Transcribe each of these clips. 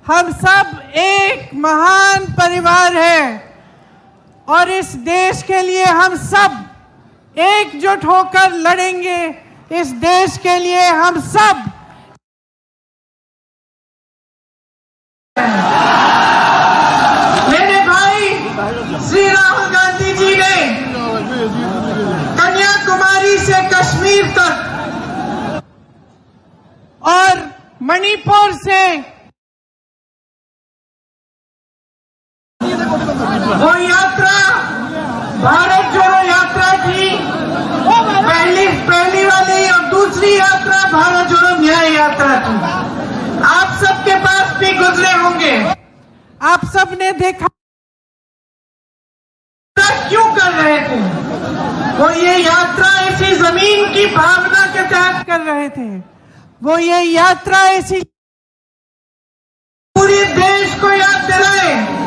हम सब एक महान परिवार है और इस देश के लिए हम सब एकजुट होकर लड़ेंगे। इस देश के लिए हम सब मेरे भाई श्री राहुल गांधी जी ने कन्याकुमारी से कश्मीर तक और मणिपुर से वो यात्रा भारत जोड़ो यात्रा थी, पहली वाली, और दूसरी यात्रा भारत जोड़ो न्याय यात्रा थी। आप सबके पास भी गुजरे होंगे, आप सब ने देखा क्यों कर रहे थे। वो ये यात्रा ऐसी जमीन की भावना के तहत कर रहे थे। वो ये यात्रा ऐसी पूरे देश को याद दिलाए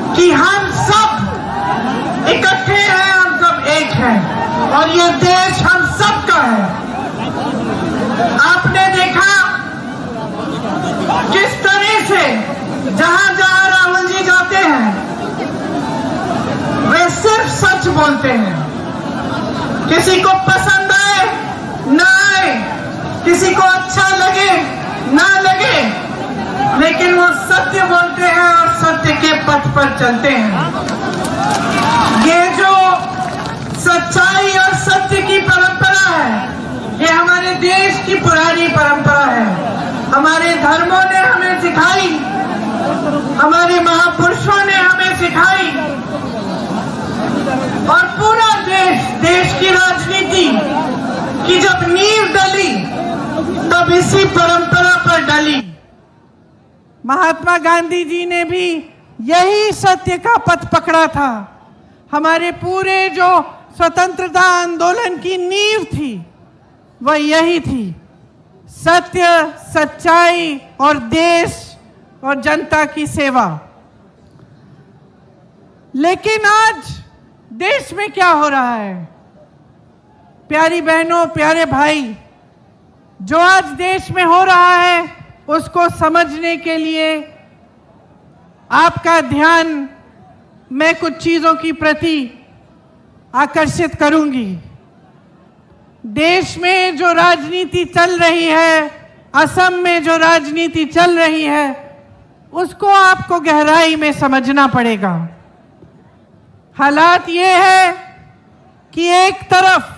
कि हम सब इकट्ठे हैं, हम सब एक हैं और ये देश हम सब का है। आपने देखा किस तरह से जहां जहां राहुल जी जाते हैं वे सिर्फ सच बोलते हैं। किसी को पसंद आए ना आए, किसी को अच्छा लगे ना लगे, लेकिन वो सत्य बोलते हैं और सत्य के पथ पर चलते हैं। ये जो सच्चाई और सत्य की परंपरा है, ये हमारे देश की पुरानी परंपरा है। हमारे धर्मों ने हमें सिखाई, हमारे महापुरुषों ने हमें सिखाई और पूरा देश की राजनीति की जब नींव डली तब इसी परंपरा पर डली। महात्मा गांधी जी ने भी यही सत्य का पथ पकड़ा था। हमारे पूरे जो स्वतंत्रता आंदोलन की नींव थी वह यही थी, सत्य, सच्चाई और देश और जनता की सेवा। लेकिन आज देश में क्या हो रहा है? प्यारी बहनों, प्यारे भाई, जो आज देश में हो रहा है उसको समझने के लिए आपका ध्यान मैं कुछ चीजों की प्रति आकर्षित करूंगी। देश में जो राजनीति चल रही है, असम में जो राजनीति चल रही है, उसको आपको गहराई में समझना पड़ेगा। हालात ये है कि एक तरफ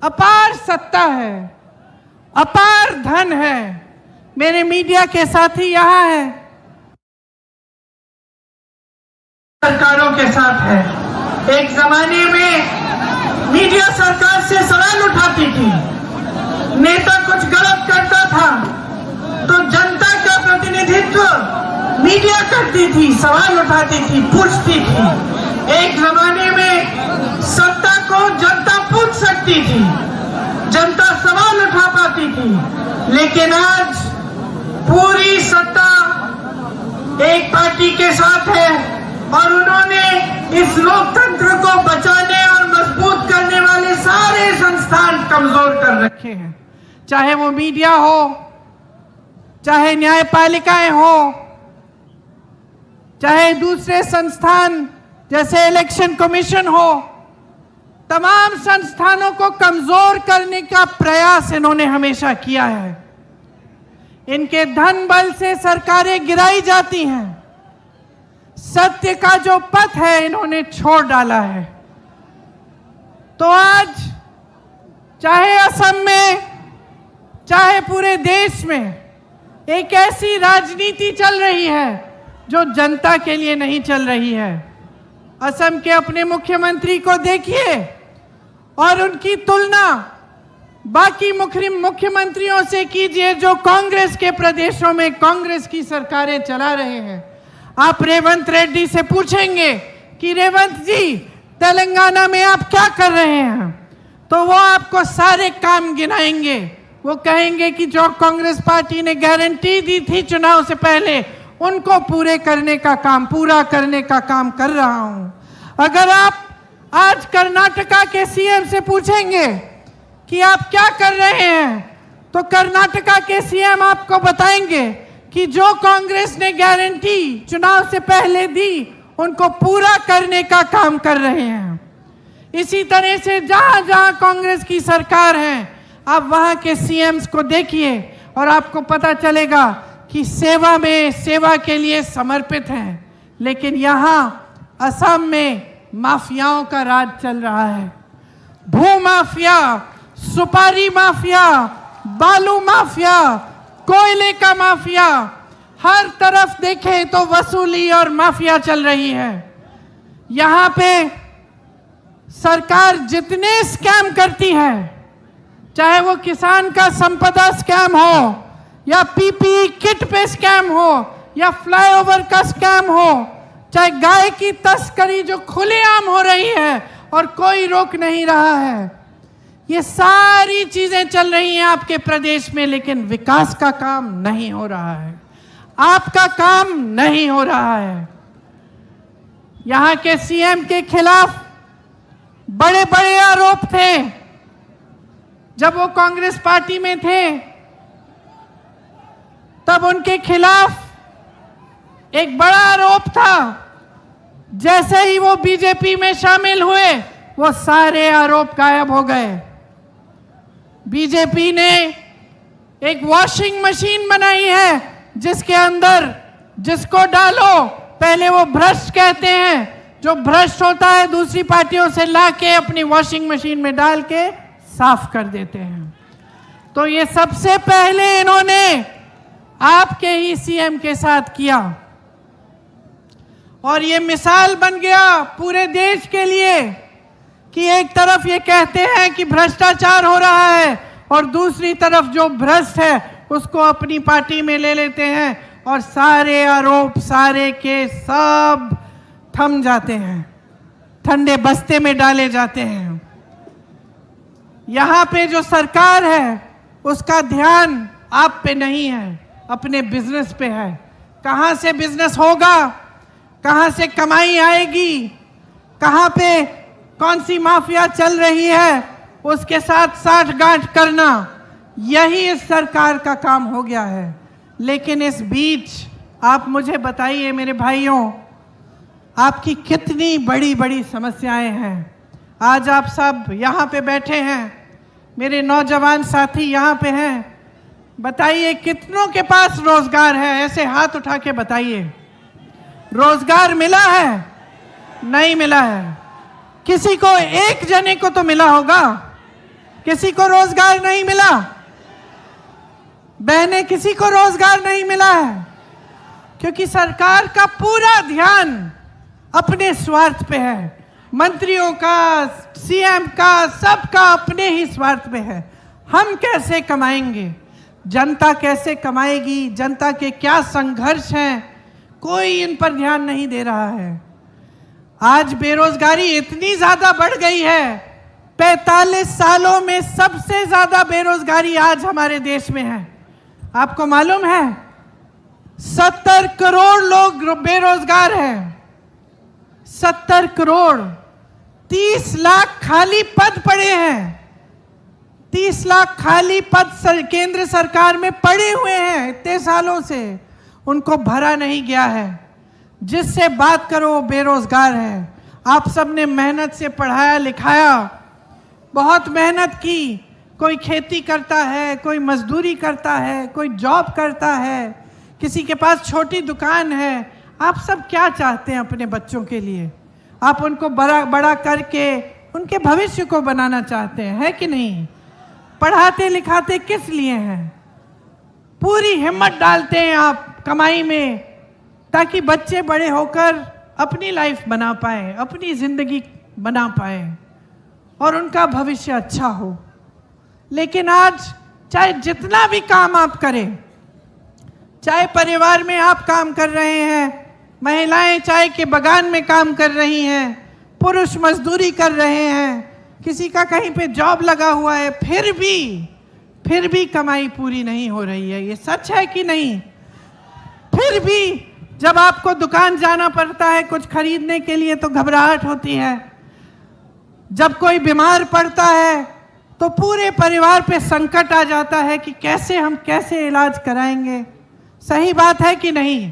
अपार सत्ता है, अपार धन है। मेरे मीडिया के साथी यहाँ हैं, सरकारों के साथ है। एक जमाने में मीडिया सरकार से सवाल उठाती थी, नेता कुछ गलत करता था तो जनता का प्रतिनिधित्व मीडिया करती थी, सवाल उठाती थी, पूछती थी। एक जमाने में सत्ता को जनता पूछ सकती थी, जनता सवाल उठा पाती थी। लेकिन आज पूरी सत्ता एक पार्टी के साथ है और उन्होंने इस लोकतंत्र को बचाने और मजबूत करने वाले सारे संस्थान कमजोर कर रखे हैं। चाहे वो मीडिया हो, चाहे न्यायपालिकाएं हो, चाहे दूसरे संस्थान जैसे इलेक्शन कमीशन हो, तमाम संस्थानों को कमजोर करने का प्रयास इन्होंने हमेशा किया है। इनके धन बल से सरकारें गिराई जाती हैं। सत्य का जो पथ है इन्होंने छोड़ डाला है। तो आज चाहे असम में, चाहे पूरे देश में एक ऐसी राजनीति चल रही है जो जनता के लिए नहीं चल रही है। असम के अपने मुख्यमंत्री को देखिए और उनकी तुलना बाकी मुख्यमंत्रियों से कीजिए जो कांग्रेस के प्रदेशों में कांग्रेस की सरकारें चला रहे हैं। आप रेवंत रेड्डी से पूछेंगे कि रेवंत जी तेलंगाना में आप क्या कर रहे हैं, तो वो आपको सारे काम गिनाएंगे। वो कहेंगे कि जो कांग्रेस पार्टी ने गारंटी दी थी चुनाव से पहले, उनको पूरा करने का काम कर रहा हूं। अगर आप आज कर्नाटका के सीएम से पूछेंगे कि आप क्या कर रहे हैं, तो कर्नाटका के सीएम आपको बताएंगे कि जो कांग्रेस ने गारंटी चुनाव से पहले दी उनको पूरा करने का काम कर रहे हैं। इसी तरह से जहां जहां कांग्रेस की सरकार है, आप वहां के सीएम्स को देखिए और आपको पता चलेगा कि सेवा में, सेवा के लिए समर्पित हैं। लेकिन यहां असम में माफियाओं का राज चल रहा है। भू माफिया, सुपारी माफिया, बालू माफिया, कोयले का माफिया, हर तरफ देखें तो वसूली और माफिया चल रही है। यहां पे सरकार जितने स्कैम करती है, चाहे वो किसान का संपदा स्कैम हो, या पीपीई किट पे स्कैम हो, या फ्लाईओवर का स्कैम हो, चाहे गाय की तस्करी जो खुलेआम हो रही है और कोई रोक नहीं रहा है, ये सारी चीजें चल रही हैं आपके प्रदेश में, लेकिन विकास का काम नहीं हो रहा है, आपका काम नहीं हो रहा है। यहां के सीएम के खिलाफ बड़े बड़े आरोप थे जब वो कांग्रेस पार्टी में थे, तब उनके खिलाफ एक बड़ा आरोप था। जैसे ही वो बीजेपी में शामिल हुए, वो सारे आरोप गायब हो गए। बीजेपी ने एक वॉशिंग मशीन बनाई है जिसके अंदर जिसको डालो पहले वो भ्रष्ट कहते हैं, जो भ्रष्ट होता है दूसरी पार्टियों से लाके अपनी वॉशिंग मशीन में डाल के साफ कर देते हैं। तो ये सबसे पहले इन्होंने आपके ही सीएम के साथ किया और ये मिसाल बन गया पूरे देश के लिए कि एक तरफ ये कहते हैं कि भ्रष्टाचार हो रहा है और दूसरी तरफ जो भ्रष्ट है उसको अपनी पार्टी में ले लेते हैं और सारे आरोप, सारे केस सब थम जाते हैं, ठंडे बस्ते में डाले जाते हैं। यहां पे जो सरकार है उसका ध्यान आप पे नहीं है, अपने बिजनेस पे है। कहां से बिजनेस होगा, कहां से कमाई आएगी, कहां पे कौन सी माफिया चल रही है, उसके साथ साठगांठ करना, यही इस सरकार का काम हो गया है। लेकिन इस बीच आप मुझे बताइए मेरे भाइयों, आपकी कितनी बड़ी बड़ी समस्याएं हैं। आज आप सब यहाँ पे बैठे हैं, मेरे नौजवान साथी यहाँ पे हैं, बताइए कितनों के पास रोजगार है? ऐसे हाथ उठा के बताइए, रोजगार मिला है? नहीं मिला है। किसी को, एक जने को तो मिला होगा, किसी को रोजगार नहीं मिला? बहने, किसी को रोजगार नहीं मिला है क्योंकि सरकार का पूरा ध्यान अपने स्वार्थ पे है। मंत्रियों का, सीएम का, सबका अपने ही स्वार्थ पे है। हम कैसे कमाएंगे, जनता कैसे कमाएगी, जनता के क्या संघर्ष हैं, कोई इन पर ध्यान नहीं दे रहा है। आज बेरोजगारी इतनी ज्यादा बढ़ गई है, 45 सालों में सबसे ज्यादा बेरोजगारी आज हमारे देश में है। आपको मालूम है 70 करोड़ लोग बेरोजगार हैं, 70 करोड़, 30 लाख खाली पद पड़े हैं, 30 लाख खाली पद केंद्र सरकार में पड़े हुए हैं, इतने सालों से उनको भरा नहीं गया है। जिससे बात करो बेरोजगार है। आप सबने मेहनत से पढ़ाया लिखाया, बहुत मेहनत की, कोई खेती करता है, कोई मजदूरी करता है, कोई जॉब करता है, किसी के पास छोटी दुकान है। आप सब क्या चाहते हैं अपने बच्चों के लिए? आप उनको बड़ा करके उनके भविष्य को बनाना चाहते हैं, है कि नहीं? पढ़ाते लिखाते किस लिए हैं? पूरी हिम्मत डालते हैं आप कमाई में ताकि बच्चे बड़े होकर अपनी लाइफ बना पाए, अपनी जिंदगी बना पाए और उनका भविष्य अच्छा हो। लेकिन आज चाहे जितना भी काम आप करें, चाहे परिवार में आप काम कर रहे हैं, महिलाएं चाय के बगान में काम कर रही हैं, पुरुष मजदूरी कर रहे हैं, किसी का कहीं पे जॉब लगा हुआ है, फिर भी कमाई पूरी नहीं हो रही है। ये सच है कि नहीं? फिर भी जब आपको दुकान जाना पड़ता है कुछ खरीदने के लिए तो घबराहट होती है। जब कोई बीमार पड़ता है तो पूरे परिवार पे संकट आ जाता है कि कैसे इलाज कराएंगे। सही बात है कि नहीं?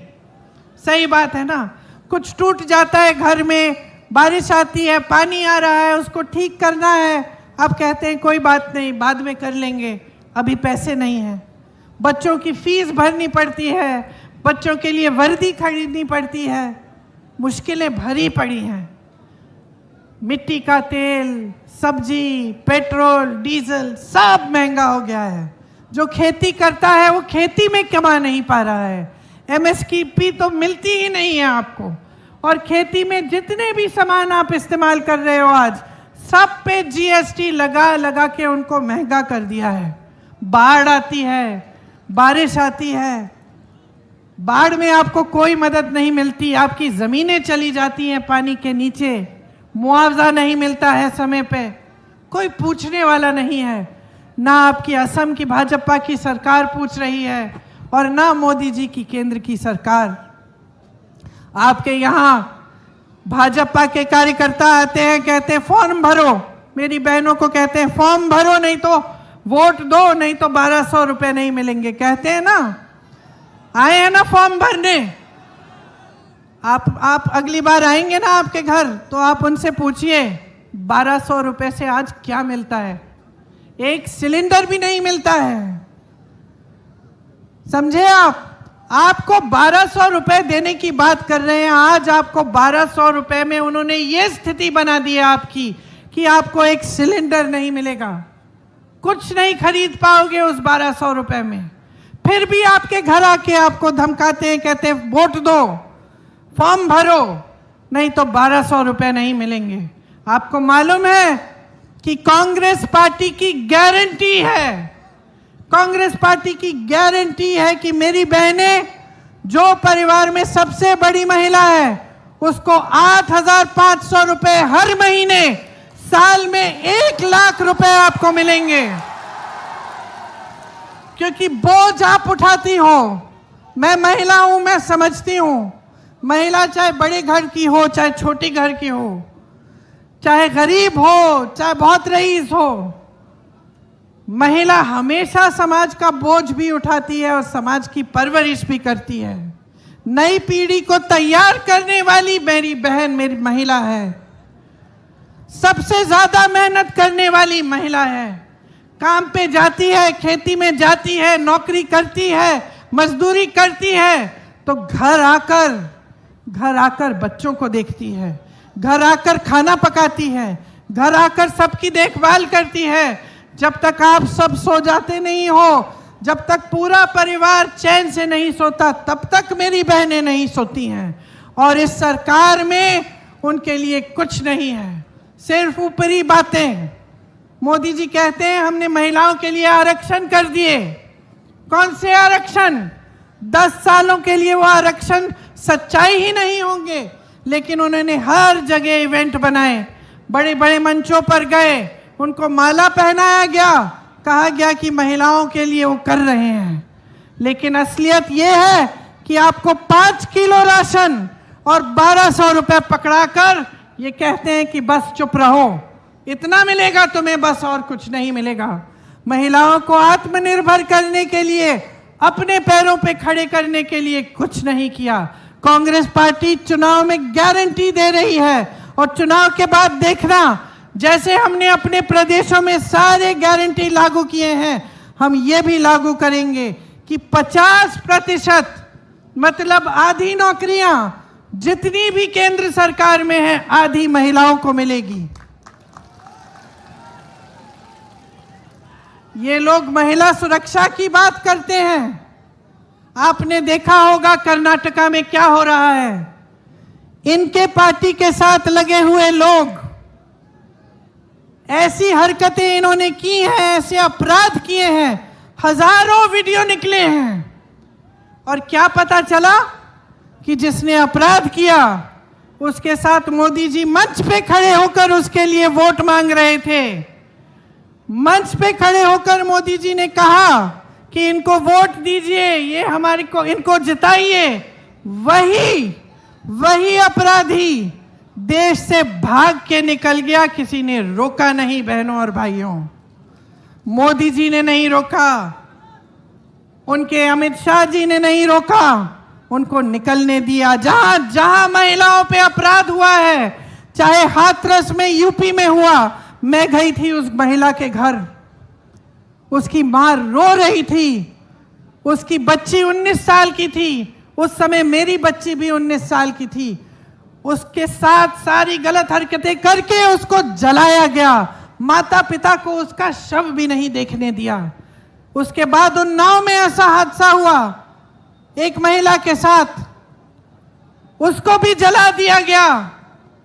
सही बात है ना। कुछ टूट जाता है घर में, बारिश आती है, पानी आ रहा है, उसको ठीक करना है, आप कहते हैं कोई बात नहीं, बाद में कर लेंगे, अभी पैसे नहीं हैं। बच्चों की फीस भरनी पड़ती है, बच्चों के लिए वर्दी खरीदनी पड़ती है, मुश्किलें भरी पड़ी हैं। मिट्टी का तेल, सब्जी, पेट्रोल, डीजल सब महंगा हो गया है। जो खेती करता है वो खेती में कमा नहीं पा रहा है। एमएसपी तो मिलती ही नहीं है आपको। और खेती में जितने भी सामान आप इस्तेमाल कर रहे हो आज, सब पे जीएसटी लगा लगा के उनको महंगा कर दिया है। बाढ़ आती है, बारिश आती है, बाढ़ में आपको कोई मदद नहीं मिलती, आपकी ज़मीनें चली जाती हैं पानी के नीचे, मुआवजा नहीं मिलता है समय पे, कोई पूछने वाला नहीं है। ना आपकी असम की भाजपा की सरकार पूछ रही है और ना मोदी जी की केंद्र की सरकार। आपके यहाँ भाजपा के कार्यकर्ता आते हैं, कहते हैं फॉर्म भरो, मेरी बहनों को कहते हैं फॉर्म भरो, नहीं तो वोट दो, नहीं तो 1200 रुपए नहीं मिलेंगे, कहते हैं ना। आए हैं ना फॉर्म भरने? आप अगली बार आएंगे ना आपके घर, तो आप उनसे पूछिए 1200 रुपए से आज क्या मिलता है? एक सिलेंडर भी नहीं मिलता है, समझे आप? आपको 1200 रुपए देने की बात कर रहे हैं। आज आपको 1200 रुपए में उन्होंने ये स्थिति बना दी है आपकी कि आपको एक सिलेंडर नहीं मिलेगा, कुछ नहीं खरीद पाओगे उस 1200 रुपए में। फिर भी आपके घर आके आपको धमकाते हैं, कहते हैं वोट दो, फॉर्म भरो, नहीं तो 1200 रुपए नहीं मिलेंगे। आपको मालूम है कि कांग्रेस पार्टी की गारंटी है, कांग्रेस पार्टी की गारंटी है कि मेरी बहनें, जो परिवार में सबसे बड़ी महिला है, उसको 8,500 रुपए हर महीने, साल में 1 लाख रुपए आपको मिलेंगे। क्योंकि बोझ आप उठाती हो। मैं महिला हूं, मैं समझती हूं। महिला चाहे बड़े घर की हो, चाहे छोटी घर की हो, चाहे गरीब हो, चाहे बहुत रईस हो, महिला हमेशा समाज का बोझ भी उठाती है और समाज की परवरिश भी करती है। नई पीढ़ी को तैयार करने वाली मेरी बहन मेरी महिला है, सबसे ज्यादा मेहनत करने वाली महिला है। काम पे जाती है, खेती में जाती है, नौकरी करती है, मजदूरी करती है, तो घर आकर बच्चों को देखती है, घर आकर खाना पकाती है, घर आकर सबकी देखभाल करती है। जब तक आप सब सो जाते नहीं हो, जब तक पूरा परिवार चैन से नहीं सोता, तब तक मेरी बहनें नहीं सोती हैं। और इस सरकार में उनके लिए कुछ नहीं है, सिर्फ ऊपरी बातें। मोदी जी कहते हैं हमने महिलाओं के लिए आरक्षण कर दिए। कौन से आरक्षण? 10 सालों के लिए वो आरक्षण सच्चाई ही नहीं होंगे, लेकिन उन्होंने हर जगह इवेंट बनाए, बड़े बड़े मंचों पर गए, उनको माला पहनाया गया, कहा गया कि महिलाओं के लिए वो कर रहे हैं। लेकिन असलियत ये है कि आपको 5 किलो राशन और 1200 रुपए पकड़ाकर ये कहते हैं कि बस चुप रहो, इतना मिलेगा तुम्हें, बस और कुछ नहीं मिलेगा। महिलाओं को आत्मनिर्भर करने के लिए, अपने पैरों पे खड़े करने के लिए कुछ नहीं किया। कांग्रेस पार्टी चुनाव में गारंटी दे रही है और चुनाव के बाद देखना, जैसे हमने अपने प्रदेशों में सारे गारंटी लागू किए हैं, हम ये भी लागू करेंगे कि 50% मतलब आधी नौकरियां जितनी भी केंद्र सरकार में है, आधी महिलाओं को मिलेगी। ये लोग महिला सुरक्षा की बात करते हैं। आपने देखा होगा कर्नाटका में क्या हो रहा है। इनके पार्टी के साथ लगे हुए लोग, ऐसी हरकतें इन्होंने की हैं, ऐसे अपराध किए हैं, हजारों वीडियो निकले हैं। और क्या पता चला कि जिसने अपराध किया उसके साथ मोदी जी मंच पे खड़े होकर उसके लिए वोट मांग रहे थे। मंच पे खड़े होकर मोदी जी ने कहा कि इनको वोट दीजिए, ये हमारे को इनको जिताइए। वही अपराधी देश से भाग के निकल गया, किसी ने रोका नहीं। बहनों और भाइयों, मोदी जी ने नहीं रोका, उनके अमित शाह जी ने नहीं रोका, उनको निकलने दिया। जहां जहां महिलाओं पे अपराध हुआ है, चाहे हाथरस में यूपी में हुआ, मैं गई थी उस महिला के घर, उसकी मां रो रही थी, उसकी बच्ची 19 साल की थी, उस समय मेरी बच्ची भी 19 साल की थी। उसके साथ सारी गलत हरकतें करके उसको जलाया गया, माता पिता को उसका शव भी नहीं देखने दिया। उसके बाद उन्नाव में ऐसा हादसा हुआ एक महिला के साथ, उसको भी जला दिया गया।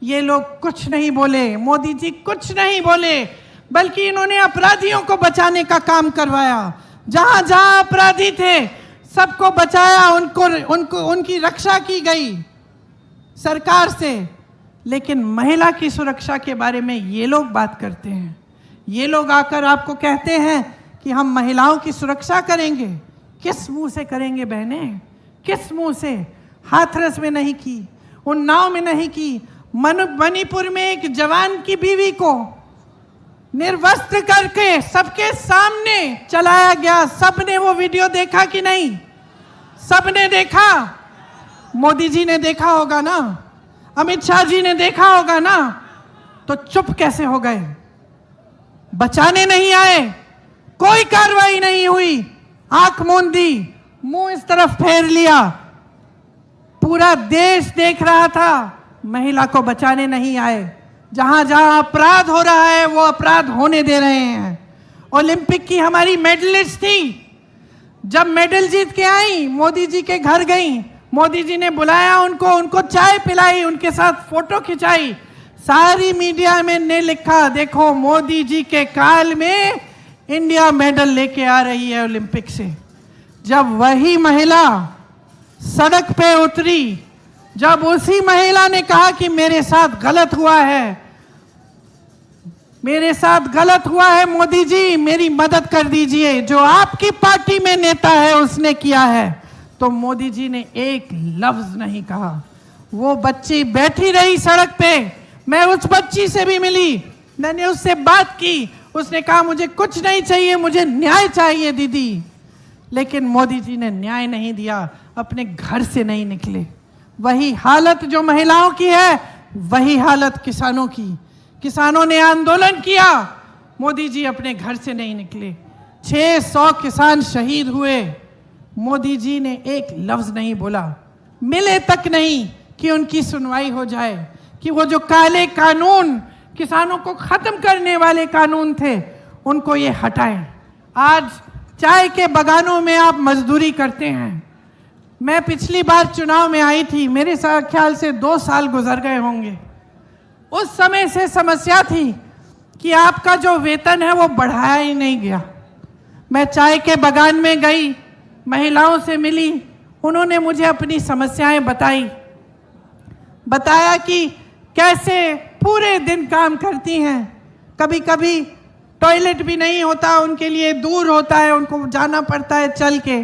ये लोग कुछ नहीं बोले, मोदी जी कुछ नहीं बोले, बल्कि इन्होंने अपराधियों को बचाने का काम करवाया। जहां जहां अपराधी थे सबको बचाया, उनकी रक्षा की गई सरकार से। लेकिन महिला की सुरक्षा के बारे में ये लोग बात करते हैं। ये लोग आकर आपको कहते हैं कि हम महिलाओं की सुरक्षा करेंगे। किस मुंह से करेंगे बहने, किस मुंह से? हाथरस में नहीं की, उन्नाव में नहीं की, मणिपुर में एक जवान की बीवी को निर्वस्त्र करके सबके सामने चलाया गया। सबने वो वीडियो देखा कि नहीं? सबने देखा। मोदी जी ने देखा होगा ना, अमित शाह जी ने देखा होगा ना, तो चुप कैसे हो गए? बचाने नहीं आए, कोई कार्रवाई नहीं हुई, आंख मूंद दी, मुंह इस तरफ फेर लिया। पूरा देश देख रहा था, महिला को बचाने नहीं आए। जहां जहां अपराध हो रहा है वो अपराध होने दे रहे हैं। ओलंपिक की हमारी मेडलिस्ट थी, जब मेडल जीत के आई मोदी जी के घर गई, मोदी जी ने बुलाया उनको चाय पिलाई, उनके साथ फोटो खिंचाई। सारी मीडिया में ने लिखा, देखो मोदी जी के काल में इंडिया मेडल लेके आ रही है ओलंपिक से। जब वही महिला सड़क पे उतरी, जब उसी महिला ने कहा कि मेरे साथ गलत हुआ है, मेरे साथ गलत हुआ है, मोदी जी मेरी मदद कर दीजिए, जो आपकी पार्टी में नेता है उसने किया है, तो मोदी जी ने एक लफ्ज नहीं कहा। वो बच्ची बैठी रही सड़क पे, मैं उस बच्ची से भी मिली, मैंने उससे बात की, उसने कहा मुझे कुछ नहीं चाहिए, मुझे न्याय चाहिए दीदी। लेकिन मोदी जी ने न्याय नहीं दिया, अपने घर से नहीं निकले। वही हालत जो महिलाओं की है, वही हालत किसानों की। किसानों ने आंदोलन किया, मोदी जी अपने घर से नहीं निकले। 600 किसान शहीद हुए, मोदी जी ने एक लफ्ज नहीं बोला, मिले तक नहीं कि उनकी सुनवाई हो जाए, कि वो जो काले कानून किसानों को खत्म करने वाले कानून थे उनको ये हटाएं। आज चाय के बगानों में आप मजदूरी करते हैं। मैं पिछली बार चुनाव में आई थी, मेरे ख्याल से 2 साल गुजर गए होंगे। उस समय से समस्या थी कि आपका जो वेतन है वो बढ़ाया ही नहीं गया। मैं चाय के बगान में गई, महिलाओं से मिली, उन्होंने मुझे अपनी समस्याएं बताया कि कैसे पूरे दिन काम करती हैं, कभी कभी टॉयलेट भी नहीं होता उनके लिए, दूर होता है, उनको जाना पड़ता है चल के,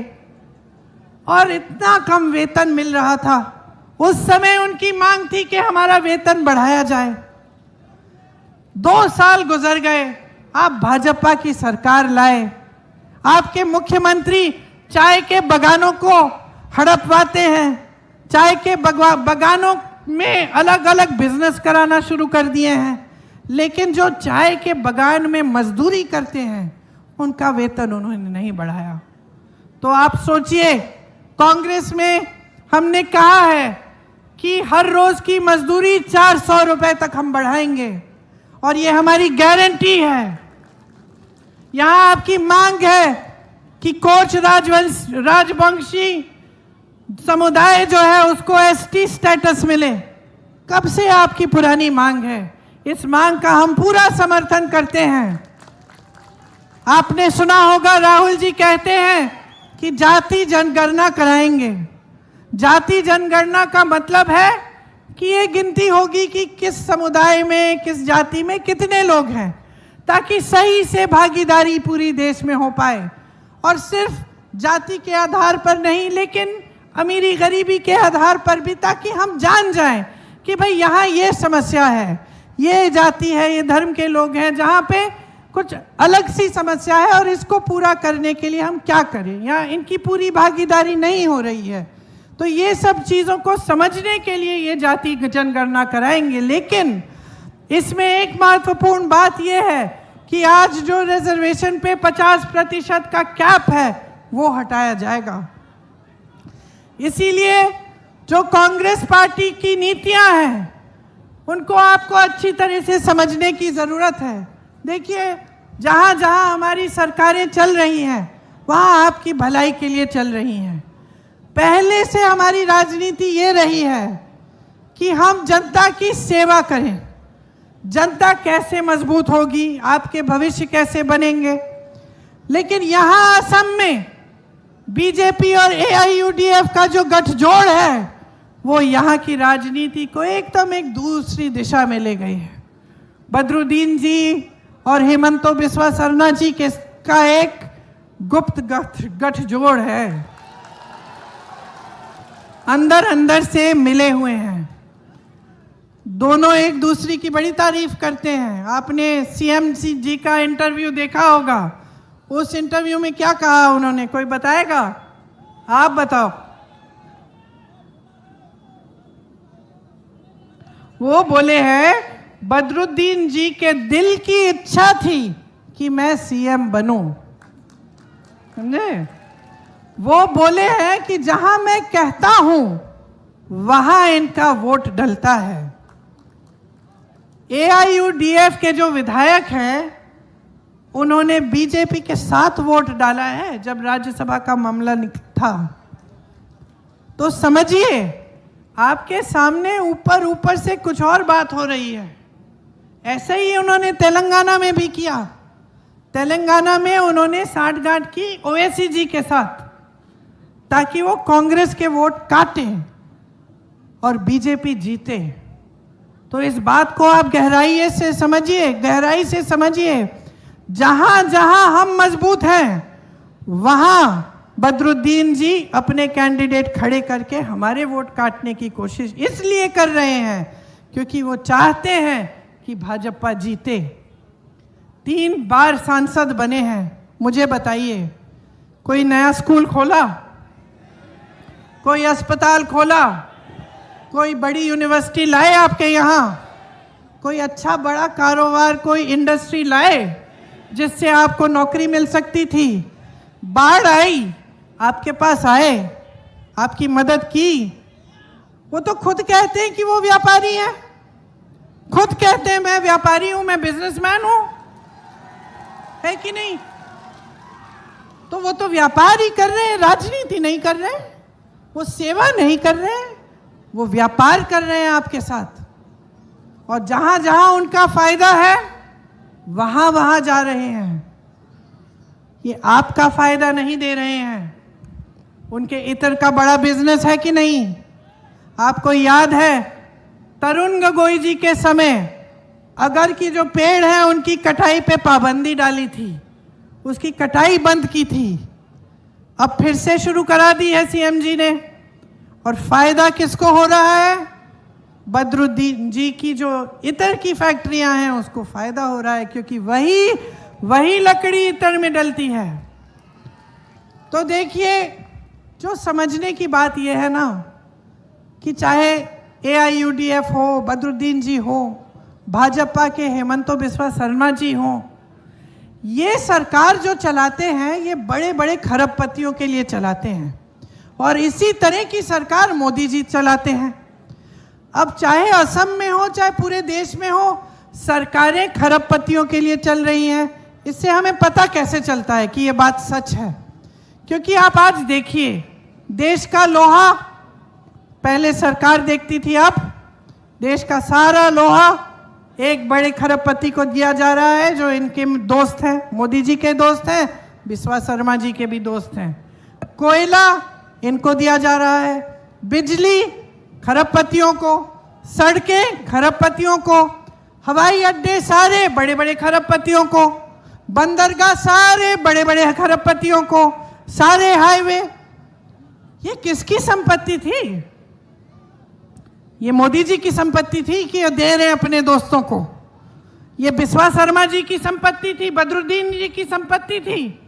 और इतना कम वेतन मिल रहा था। उस समय उनकी मांग थी कि हमारा वेतन बढ़ाया जाए। 2 साल गुजर गए, आप भाजपा की सरकार लाए, आपके मुख्यमंत्री चाय के बगानों को हड़पवाते हैं, चाय के बगानों में अलग अलग बिजनेस कराना शुरू कर दिए हैं, लेकिन जो चाय के बगान में मजदूरी करते हैं उनका वेतन उन्होंने नहीं बढ़ाया। तो आप सोचिए, कांग्रेस में हमने कहा है कि हर रोज की मजदूरी 400 रुपए तक हम बढ़ाएंगे, और ये हमारी गारंटी है। यहां आपकी मांग है कि कोच राजवंशी समुदाय जो है उसको एसटी स्टेटस मिले। कब से आपकी पुरानी मांग है, इस मांग का हम पूरा समर्थन करते हैं। आपने सुना होगा राहुल जी कहते हैं कि जाति जनगणना कराएंगे। जाति जनगणना का मतलब है कि ये गिनती होगी कि किस समुदाय में, किस जाति में कितने लोग हैं, ताकि सही से भागीदारी पूरी देश में हो पाए, और सिर्फ जाति के आधार पर नहीं, लेकिन अमीरी गरीबी के आधार पर भी, ताकि हम जान जाएं कि भाई यहाँ ये समस्या है, ये जाति है, ये धर्म के लोग हैं, जहाँ पे कुछ अलग सी समस्या है और इसको पूरा करने के लिए हम क्या करें, यहाँ इनकी पूरी भागीदारी नहीं हो रही है। तो ये सब चीज़ों को समझने के लिए ये जाति जनगणना कराएंगे। लेकिन इसमें एक महत्वपूर्ण बात यह है कि आज जो रिजर्वेशन पे 50% का कैप है वो हटाया जाएगा। इसीलिए जो कांग्रेस पार्टी की नीतियां हैं उनको आपको अच्छी तरह से समझने की ज़रूरत है। देखिए, जहाँ जहाँ हमारी सरकारें चल रही हैं वहाँ आपकी भलाई के लिए चल रही हैं। पहले से हमारी राजनीति ये रही है कि हम जनता की सेवा करें। जनता कैसे मजबूत होगी, आपके भविष्य कैसे बनेंगे। लेकिन यहाँ असम में बीजेपी और AIUDF का जो गठजोड़ है वो यहाँ की राजनीति को एकदम एक दूसरी दिशा में ले गई है। बदरुद्दीन जी और हेमंतो बिस्वा शर्मा जी का एक गुप्त गठजोड़ है, अंदर अंदर से मिले हुए हैं। दोनों एक दूसरे की बड़ी तारीफ करते हैं। आपने CM जी का इंटरव्यू देखा होगा, उस इंटरव्यू में क्या कहा उन्होंने, कोई बताएगा? आप बताओ। वो बोले हैं बदरुद्दीन जी के दिल की इच्छा थी कि मैं CM बनूं, समझे? वो बोले हैं कि जहां मैं कहता हूं वहां इनका वोट डलता है। AIUDF के जो विधायक हैं उन्होंने बीजेपी के साथ वोट डाला है जब राज्यसभा का मामला था। तो समझिए, आपके सामने ऊपर ऊपर से कुछ और बात हो रही है। ऐसे ही उन्होंने तेलंगाना में भी किया। तेलंगाना में उन्होंने साठगांठ की ओवैसी जी के साथ, ताकि वो कांग्रेस के वोट काटें और बीजेपी जीते। तो इस बात को आप गहराई से समझिए। जहां जहां हम मजबूत हैं वहां बदरुद्दीन जी अपने कैंडिडेट खड़े करके हमारे वोट काटने की कोशिश इसलिए कर रहे हैं क्योंकि वो चाहते हैं कि भाजपा जीते। 3 बार सांसद बने हैं। मुझे बताइए, कोई नया स्कूल खोला, कोई अस्पताल खोला, कोई बड़ी यूनिवर्सिटी लाए आपके यहाँ, कोई अच्छा बड़ा कारोबार, कोई इंडस्ट्री लाए जिससे आपको नौकरी मिल सकती थी? बाढ़ आई, आपके पास आए, आपकी मदद की। वो तो खुद कहते हैं कि वो व्यापारी हैं, खुद कहते हैं मैं व्यापारी हूं, मैं बिजनेसमैन हूं, है कि नहीं? तो वो तो व्यापार ही कर रहे हैं, राजनीति नहीं कर रहे हैं, वो सेवा नहीं कर रहे हैं, वो व्यापार कर रहे हैं आपके साथ। और जहां जहां उनका फायदा है वहां वहां जा रहे हैं। ये आपका फायदा नहीं दे रहे हैं। उनके इतर का बड़ा बिजनेस है कि नहीं? आपको याद है तरुण गोगोई जी के समय अगर की जो पेड़ है उनकी कटाई पे पाबंदी डाली थी, उसकी कटाई बंद की थी। अब फिर से शुरू करा दी है CM जी ने। और फायदा किसको हो रहा है? बदरुद्दीन जी की जो इतर की फैक्ट्रियां हैं उसको फायदा हो रहा है, क्योंकि वही लकड़ी इतर में डलती है। तो देखिए, जो समझने की बात यह है ना कि चाहे AIUDF हो, बदरुद्दीन जी हो, भाजपा के हेमंतो बिस्वा शर्मा जी हो, ये सरकार जो चलाते हैं ये बड़े बड़े खरबपतियों के लिए चलाते हैं। और इसी तरह की सरकार मोदी जी चलाते हैं। अब चाहे असम में हो चाहे पूरे देश में हो, सरकारें खरबपतियों के लिए चल रही हैं। इससे हमें पता कैसे चलता है कि ये बात सच है? क्योंकि आप आज देखिए, देश का लोहा पहले सरकार देखती थी, अब देश का सारा लोहा एक बड़े खरबपति को दिया जा रहा है जो इनके दोस्त हैं, मोदी जी के दोस्त हैं, बिस्वा शर्मा जी के भी दोस्त हैं। कोयला इनको दिया जा रहा है, बिजली खरबपतियों को, सड़कें खरबपतियों को, हवाई अड्डे सारे बड़े बड़े खरबपतियों को, बंदरगाह सारे बड़े बड़े खरबपतियों को, सारे हाईवे। ये किसकी संपत्ति थी? ये मोदी जी की संपत्ति थी कि दे रहे हैं अपने दोस्तों को? ये बिस्वा शर्मा जी की संपत्ति थी, बदरुद्दीन जी की संपत्ति थी,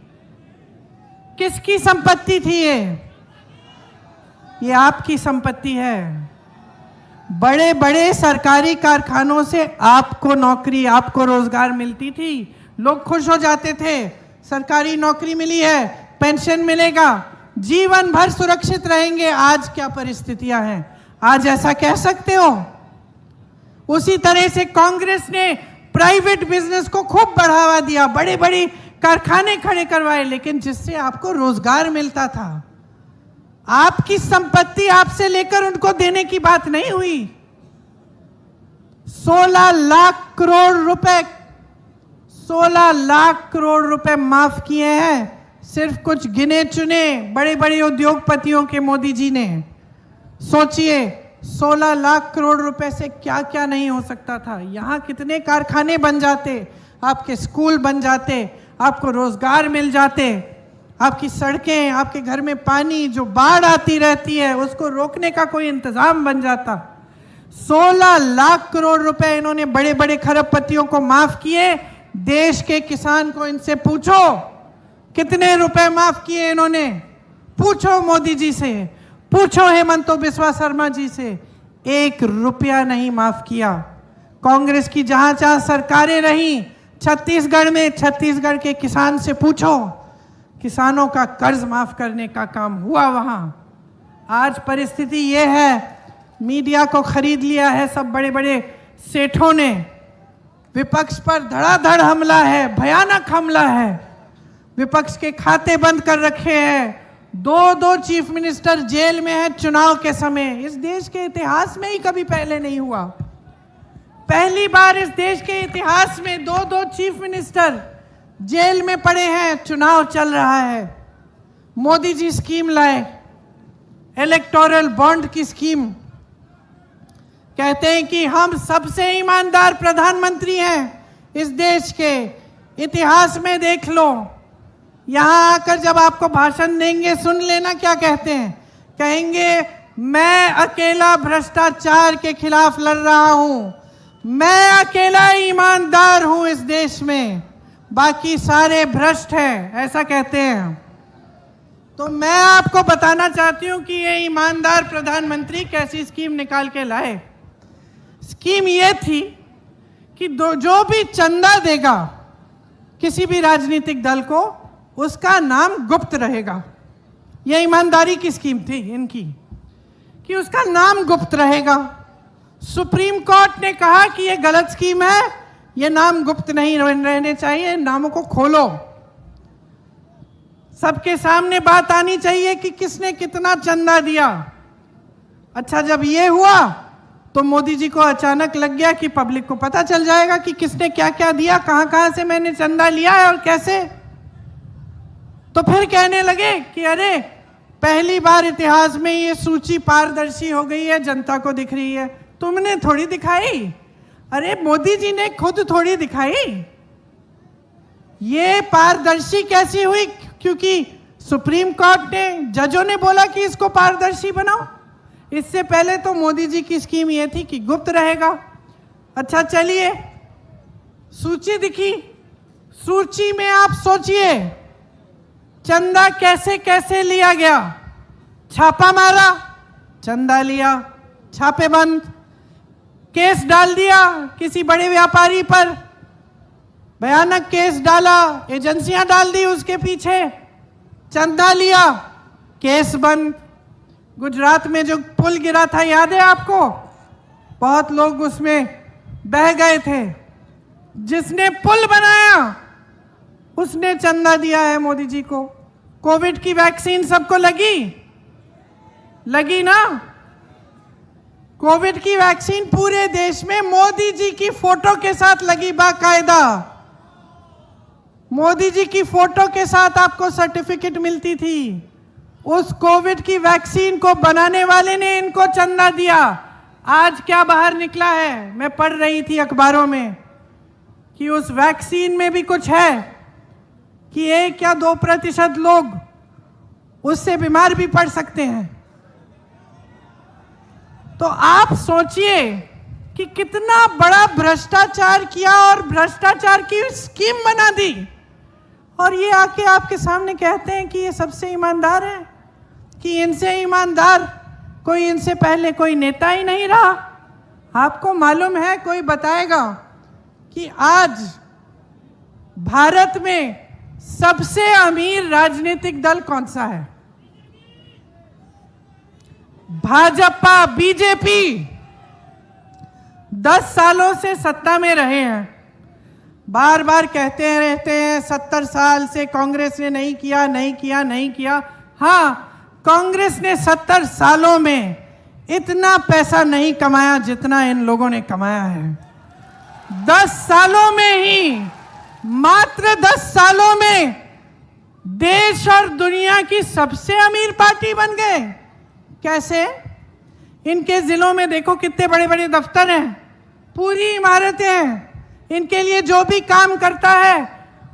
किसकी संपत्ति थी? ये आपकी संपत्ति है। बड़े बड़े सरकारी कारखानों से आपको नौकरी, आपको रोजगार मिलती थी, लोग खुश हो जाते थे, सरकारी नौकरी मिली है, पेंशन मिलेगा, जीवन भर सुरक्षित रहेंगे। आज क्या परिस्थितियां हैं? आज ऐसा कह सकते हो? उसी तरह से कांग्रेस ने प्राइवेट बिजनेस को खूब बढ़ावा दिया, बड़े बड़े कारखाने खड़े करवाए, लेकिन जिससे आपको रोजगार मिलता था। आपकी संपत्ति आपसे लेकर उनको देने की बात नहीं हुई। 16 लाख करोड़ रुपए, 16 लाख करोड़ रुपए माफ किए हैं सिर्फ कुछ गिने चुने बड़े बड़े उद्योगपतियों के मोदी जी ने। सोचिए 16 लाख करोड़ रुपए से क्या क्या नहीं हो सकता था। यहां कितने कारखाने बन जाते, आपके स्कूल बन जाते, आपको रोजगार मिल जाते, आपकी सड़कें, आपके घर में पानी, जो बाढ़ आती रहती है उसको रोकने का कोई इंतजाम बन जाता। 16 लाख करोड़ रुपए इन्होंने बड़े बड़े खरबपतियों को माफ किए। देश के किसान को इनसे पूछो कितने रुपए माफ किए इन्होंने, पूछो मोदी जी से, पूछो हेमंत बिस्वा शर्मा जी से। 1 रुपया नहीं माफ किया। कांग्रेस की जहां जहां सरकारें रही, छत्तीसगढ़ में, छत्तीसगढ़ के किसान से पूछो, किसानों का कर्ज माफ करने का काम हुआ वहां। आज परिस्थिति यह है, मीडिया को खरीद लिया है सब बड़े बड़े सेठों ने, विपक्ष पर धड़ाधड़ हमला है, भयानक हमला है, विपक्ष के खाते बंद कर रखे हैं, 2 चीफ मिनिस्टर जेल में है चुनाव के समय। इस देश के इतिहास में ही कभी पहले नहीं हुआ। पहली बार इस देश के इतिहास में 2 चीफ मिनिस्टर जेल में पड़े हैं, चुनाव चल रहा है। मोदी जी स्कीम लाए, इलेक्टोरल बॉन्ड की स्कीम, कहते हैं कि हम सबसे ईमानदार प्रधानमंत्री हैं इस देश के इतिहास में। देख लो, यहां आकर जब आपको भाषण देंगे सुन लेना क्या कहते हैं। कहेंगे मैं अकेला भ्रष्टाचार के खिलाफ लड़ रहा हूं, मैं अकेला ईमानदार हूं इस देश में, बाकी सारे भ्रष्ट हैं, ऐसा कहते हैं। तो मैं आपको बताना चाहती हूं कि ये ईमानदार प्रधानमंत्री कैसी स्कीम निकाल के लाए। स्कीम ये थी कि जो भी चंदा देगा किसी भी राजनीतिक दल को, उसका नाम गुप्त रहेगा। यह ईमानदारी की स्कीम थी इनकी कि उसका नाम गुप्त रहेगा। सुप्रीम कोर्ट ने कहा कि यह गलत स्कीम है, यह नाम गुप्त नहीं रहने चाहिए, नामों को खोलो, सबके सामने बात आनी चाहिए कि किसने कितना चंदा दिया। अच्छा, जब ये हुआ तो मोदी जी को अचानक लग गया कि पब्लिक को पता चल जाएगा कि किसने क्या क्या दिया, कहां कहां से मैंने चंदा लिया है और कैसे। तो फिर कहने लगे कि अरे पहली बार इतिहास में ये सूची पारदर्शी हो गई है, जनता को दिख रही है। तुमने थोड़ी दिखाई, अरे मोदी जी ने खुद थोड़ी दिखाई। ये पारदर्शी कैसी हुई? क्योंकि सुप्रीम कोर्ट ने, जजों ने बोला कि इसको पारदर्शी बनाओ। इससे पहले तो मोदी जी की स्कीम ये थी कि गुप्त रहेगा। अच्छा चलिए, सूची दिखी, सूची में आप सोचिए चंदा कैसे कैसे लिया गया। छापा मारा, चंदा लिया, छापे बंद, केस डाल दिया किसी बड़े व्यापारी पर, भयानक केस डाला, एजेंसियां डाल दी उसके पीछे, चंदा लिया, केस बंद। गुजरात में जो पुल गिरा था याद है आपको? बहुत लोग उसमें बह गए थे। जिसने पुल बनाया उसने चंदा दिया है मोदी जी को। कोविड की वैक्सीन सबको लगी ना? कोविड की वैक्सीन पूरे देश में मोदी जी की फोटो के साथ लगी, बाकायदा मोदी जी की फोटो के साथ आपको सर्टिफिकेट मिलती थी। उस कोविड की वैक्सीन को बनाने वाले ने इनको चंदा दिया। आज क्या बाहर निकला है, मैं पढ़ रही थी अखबारों में कि उस वैक्सीन में भी कुछ है कि 1 या 2% लोग उससे बीमार भी पड़ सकते हैं। तो आप सोचिए कि कितना बड़ा भ्रष्टाचार किया और भ्रष्टाचार की स्कीम बना दी, और ये आके आपके सामने कहते हैं कि ये सबसे ईमानदार है, कि इनसे ईमानदार कोई इनसे पहले कोई नेता ही नहीं रहा। आपको मालूम है, कोई बताएगा कि आज भारत में सबसे अमीर राजनीतिक दल कौन सा है? भाजपा, बीजेपी 10 सालों से सत्ता में रहे हैं। बार बार कहते रहते हैं 70 साल से कांग्रेस ने नहीं किया, नहीं किया, नहीं किया। हाँ, कांग्रेस ने 70 सालों में इतना पैसा नहीं कमाया जितना इन लोगों ने कमाया है। 10 सालों में ही, मात्र 10 सालों में देश और दुनिया की सबसे अमीर पार्टी बन गए। कैसे? इनके जिलों में देखो कितने बड़े बड़े दफ्तर हैं, पूरी इमारतें हैं। इनके लिए जो भी काम करता है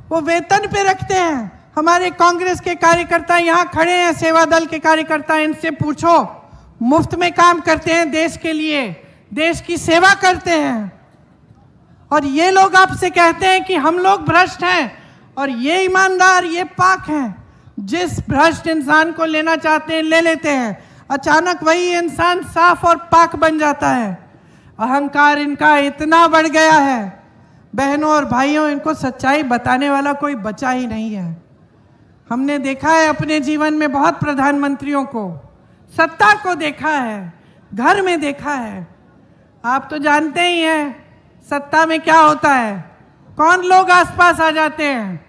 वो वेतन पे रखते हैं। हमारे कांग्रेस के कार्यकर्ता यहाँ खड़े हैं, सेवा दल के कार्यकर्ता, इनसे पूछो, मुफ्त में काम करते हैं देश के लिए, देश की सेवा करते हैं। और ये लोग आपसे कहते हैं कि हम लोग भ्रष्ट हैं और ये ईमानदार, ये पाक हैं। जिस भ्रष्ट इंसान को लेना चाहते हैं ले लेते हैं, अचानक वही इंसान साफ और पाक बन जाता है। अहंकार इनका इतना बढ़ गया है, बहनों और भाइयों, इनको सच्चाई बताने वाला कोई बचा ही नहीं है। हमने देखा है अपने जीवन में बहुत प्रधानमंत्रियों को, सत्ता को देखा है, घर में देखा है। आप तो जानते ही हैं सत्ता में क्या होता है, कौन लोग आसपास आ जाते हैं?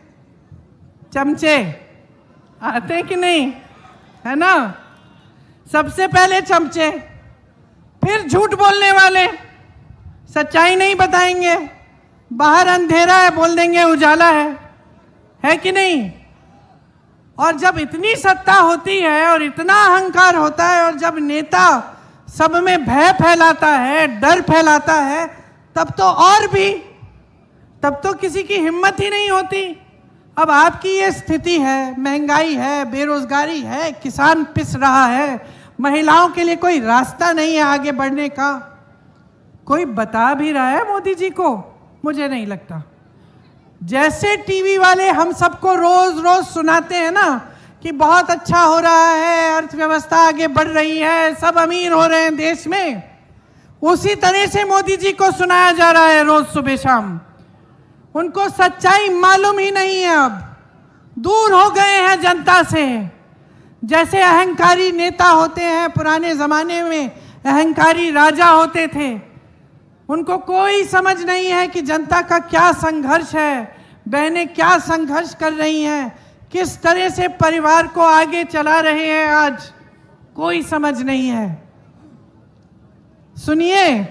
चमचे आते हैं कि नहीं, है ना? सबसे पहले चमचे, फिर झूठ बोलने वाले, सच्चाई नहीं बताएंगे। बाहर अंधेरा है बोल देंगे उजाला है कि नहीं? और जब इतनी सत्ता होती है और इतना अहंकार होता है, और जब नेता सब में भय फैलाता है, डर फैलाता है, तब तो और भी, तब तो किसी की हिम्मत ही नहीं होती। अब आपकी ये स्थिति है, महंगाई है, बेरोजगारी है, किसान पिस रहा है, महिलाओं के लिए कोई रास्ता नहीं है आगे बढ़ने का। कोई बता भी रहा है मोदी जी को? मुझे नहीं लगता। जैसे टीवी वाले हम सबको रोज रोज सुनाते हैं ना कि बहुत अच्छा हो रहा है, अर्थव्यवस्था आगे बढ़ रही है, सब अमीर हो रहे हैं देश में, उसी तरह से मोदी जी को सुनाया जा रहा है रोज सुबह शाम। उनको सच्चाई मालूम ही नहीं है, अब दूर हो गए हैं जनता से। जैसे अहंकारी नेता होते हैं, पुराने जमाने में अहंकारी राजा होते थे, उनको कोई समझ नहीं है कि जनता का क्या संघर्ष है, बहनें क्या संघर्ष कर रही हैं, किस तरह से परिवार को आगे चला रहे हैं, आज कोई समझ नहीं है। सुनिए,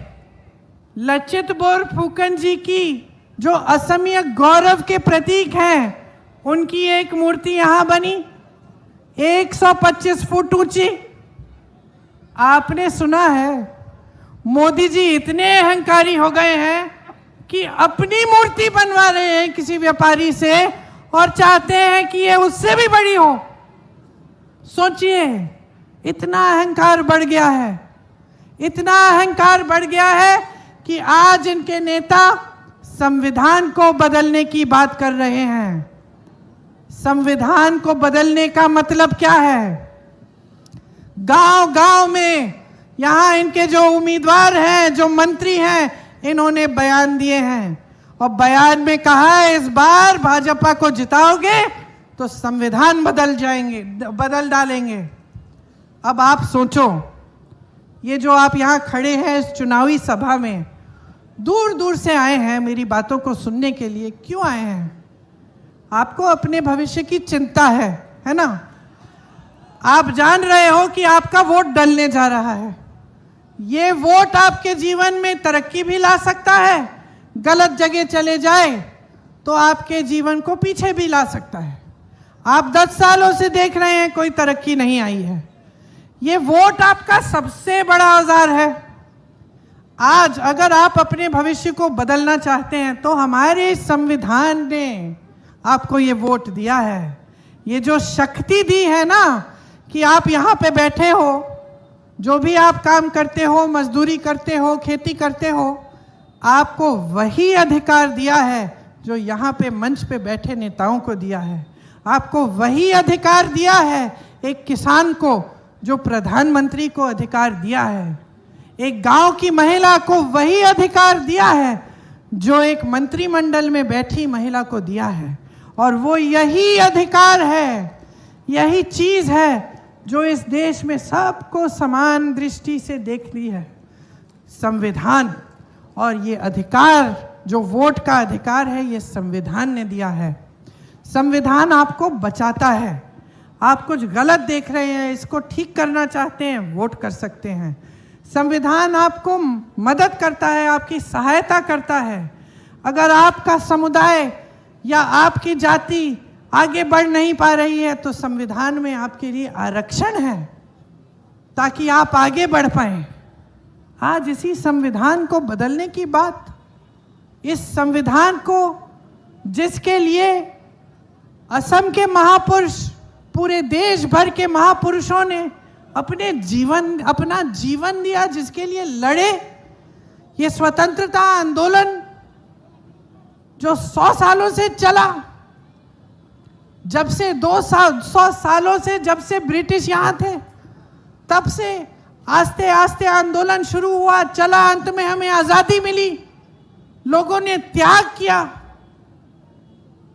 लचित बोरफुकन जी की जो असमिया गौरव के प्रतीक हैं, उनकी एक मूर्ति यहां बनी 125 फुट ऊंची। आपने सुना है मोदी जी इतने अहंकारी हो गए हैं कि अपनी मूर्ति बनवा रहे हैं किसी व्यापारी से और चाहते हैं कि ये उससे भी बड़ी हो। सोचिए, इतना अहंकार बढ़ गया है, इतना अहंकार बढ़ गया है कि आज इनके नेता संविधान को बदलने की बात कर रहे हैं। संविधान को बदलने का मतलब क्या है? गांव गांव में यहां इनके जो उम्मीदवार हैं, जो मंत्री हैं, इन्होंने बयान दिए हैं और बयान में कहा है इस बार भाजपा को जिताओगे तो संविधान बदल डालेंगे। अब आप सोचो, ये जो आप यहां खड़े हैं इस चुनावी सभा में, दूर दूर से आए हैं मेरी बातों को सुनने के लिए। क्यों आए हैं? आपको अपने भविष्य की चिंता है ना? आप जान रहे हो कि आपका वोट डलने जा रहा है। ये वोट आपके जीवन में तरक्की भी ला सकता है, गलत जगह चले जाए तो आपके जीवन को पीछे भी ला सकता है। आप 10 सालों से देख रहे हैं कोई तरक्की नहीं आई है। ये वोट आपका सबसे बड़ा औजार है। आज अगर आप अपने भविष्य को बदलना चाहते हैं तो हमारे संविधान ने आपको ये वोट दिया है, ये जो शक्ति दी है ना कि आप यहाँ पे बैठे हो, जो भी आप काम करते हो, मजदूरी करते हो, खेती करते हो, आपको वही अधिकार दिया है जो यहाँ पे मंच पे बैठे नेताओं को दिया है। आपको वही अधिकार दिया है एक किसान को जो प्रधानमंत्री को अधिकार दिया है। एक गांव की महिला को वही अधिकार दिया है जो एक मंत्रिमंडल में बैठी महिला को दिया है। और वो यही अधिकार है, यही चीज है जो इस देश में सबको समान दृष्टि से देखती है, संविधान। और ये अधिकार जो वोट का अधिकार है, ये संविधान ने दिया है। संविधान आपको बचाता है। आप कुछ गलत देख रहे हैं, इसको ठीक करना चाहते हैं, वोट कर सकते हैं। संविधान आपको मदद करता है, आपकी सहायता करता है। अगर आपका समुदाय या आपकी जाति आगे बढ़ नहीं पा रही है तो संविधान में आपके लिए आरक्षण है ताकि आप आगे बढ़ पाएं। आज इसी संविधान को बदलने की बात, इस संविधान को जिसके लिए असम के महापुरुष, पूरे देश भर के महापुरुषों ने अपना जीवन दिया, जिसके लिए लड़े, ये स्वतंत्रता आंदोलन जो 100 सालों से चला, जब से 100 सालों से, जब से ब्रिटिश यहाँ थे, तब से आस्ते आस्ते आंदोलन शुरू हुआ, चला, अंत में हमें आजादी मिली, लोगों ने त्याग किया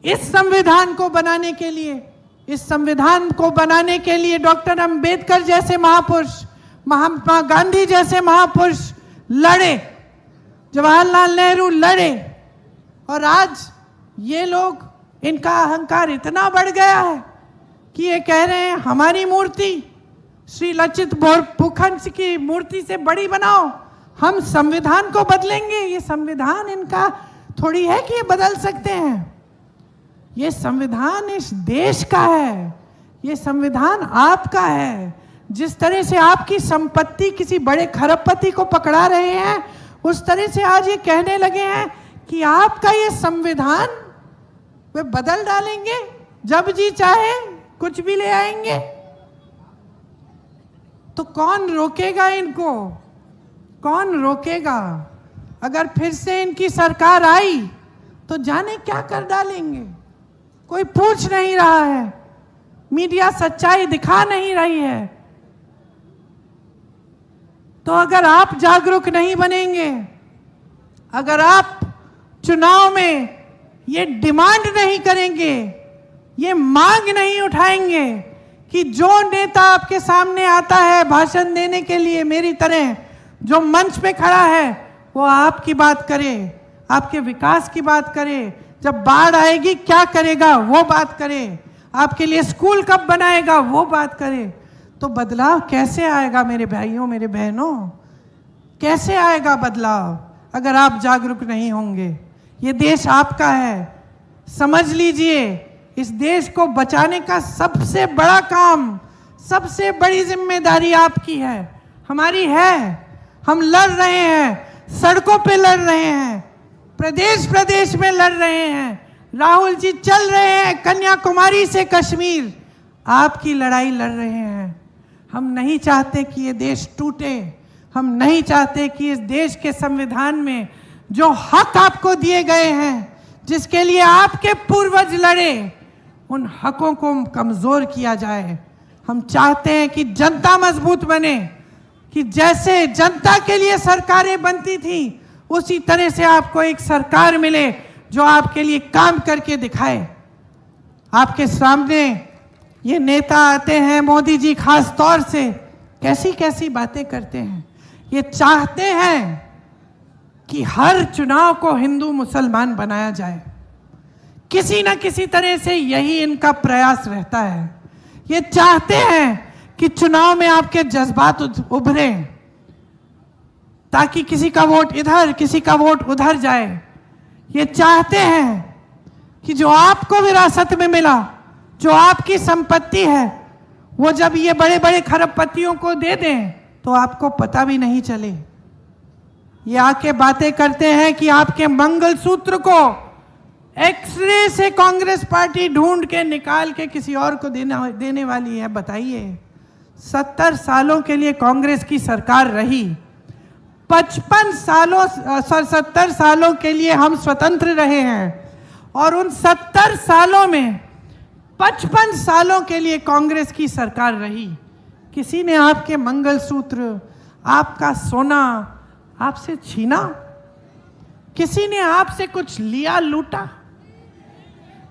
इस संविधान को बनाने के लिए। इस संविधान को बनाने के लिए डॉक्टर अंबेडकर जैसे महापुरुष, महात्मा गांधी जैसे महापुरुष लड़े, जवाहरलाल नेहरू लड़े। और आज ये लोग, इनका अहंकार इतना बढ़ गया है कि ये कह रहे हैं हमारी मूर्ति श्री लचित बोरफुकन की मूर्ति से बड़ी बनाओ, हम संविधान को बदलेंगे। ये संविधान इनका थोड़ी है कि ये बदल सकते हैं। ये संविधान इस देश का है, ये संविधान आपका है। जिस तरह से आपकी संपत्ति किसी बड़े खरबपति को पकड़ा रहे हैं, उस तरह से आज ये कहने लगे हैं कि आपका ये संविधान वे बदल डालेंगे, जब जी चाहे कुछ भी ले आएंगे। तो कौन रोकेगा इनको? कौन रोकेगा? अगर फिर से इनकी सरकार आई तो जाने क्या कर डालेंगे। कोई पूछ नहीं रहा है, मीडिया सच्चाई दिखा नहीं रही है। तो अगर आप जागरूक नहीं बनेंगे, अगर आप चुनाव में ये डिमांड नहीं करेंगे, ये मांग नहीं उठाएंगे कि जो नेता आपके सामने आता है भाषण देने के लिए, मेरी तरह जो मंच पे खड़ा है, वो आपकी बात करे, आपके विकास की बात करे, जब बाढ़ आएगी क्या करेगा वो बात करे, आपके लिए स्कूल कब बनाएगा वो बात करे, तो बदलाव कैसे आएगा मेरे भाइयों, मेरे बहनों? कैसे आएगा बदलाव अगर आप जागरूक नहीं होंगे? ये देश आपका है, समझ लीजिए। इस देश को बचाने का सबसे बड़ा काम, सबसे बड़ी जिम्मेदारी आपकी है, हमारी है। हम लड़ रहे हैं, सड़कों पे लड़ रहे हैं, प्रदेश प्रदेश में लड़ रहे हैं। राहुल जी चल रहे हैं कन्याकुमारी से कश्मीर, आपकी लड़ाई लड़ रहे हैं। हम नहीं चाहते कि ये देश टूटे, हम नहीं चाहते कि इस देश के संविधान में जो हक आपको दिए गए हैं, जिसके लिए आपके पूर्वज लड़े, उन हकों को कमजोर किया जाए। हम चाहते हैं कि जनता मजबूत बने, कि जैसे जनता के लिए सरकारें बनती थी, उसी तरह से आपको एक सरकार मिले जो आपके लिए काम करके दिखाए। आपके सामने ये नेता आते हैं, मोदी जी खास तौर से, कैसी कैसी बातें करते हैं। ये चाहते हैं कि हर चुनाव को हिंदू मुसलमान बनाया जाए, किसी न किसी तरह से यही इनका प्रयास रहता है। ये चाहते हैं कि चुनाव में आपके जज्बात उभरे, ताकि किसी का वोट इधर, किसी का वोट उधर जाए। ये चाहते हैं कि जो आपको विरासत में मिला, जो आपकी संपत्ति है, वो जब ये बड़े बड़े खरबपतियों को दे दें तो आपको पता भी नहीं चले। ये आके बातें करते हैं कि आपके मंगलसूत्र को एक्सरे से कांग्रेस पार्टी ढूंढ के निकाल के किसी और को देने वाली है। बताइए, 70 सालों के लिए कांग्रेस की सरकार रही, 70 सालों के लिए हम स्वतंत्र रहे हैं, और उन 70 सालों में 55 सालों के लिए कांग्रेस की सरकार रही। किसी ने आपके मंगलसूत्र, आपका सोना आपसे छीना? किसी ने आपसे कुछ लिया, लूटा?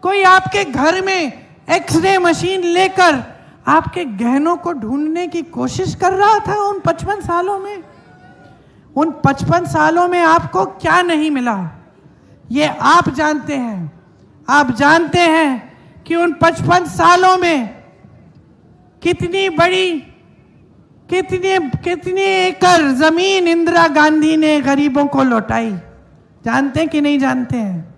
कोई आपके घर में एक्सरे मशीन लेकर आपके गहनों को ढूंढने की कोशिश कर रहा था उन 55 सालों में? उन 55 सालों में आपको क्या नहीं मिला, ये आप जानते हैं। आप जानते हैं कि उन 55 सालों में कितनी बड़ी, कितनी एकड़ जमीन इंदिरा गांधी ने गरीबों को लौटाई। जानते हैं कि नहीं जानते हैं?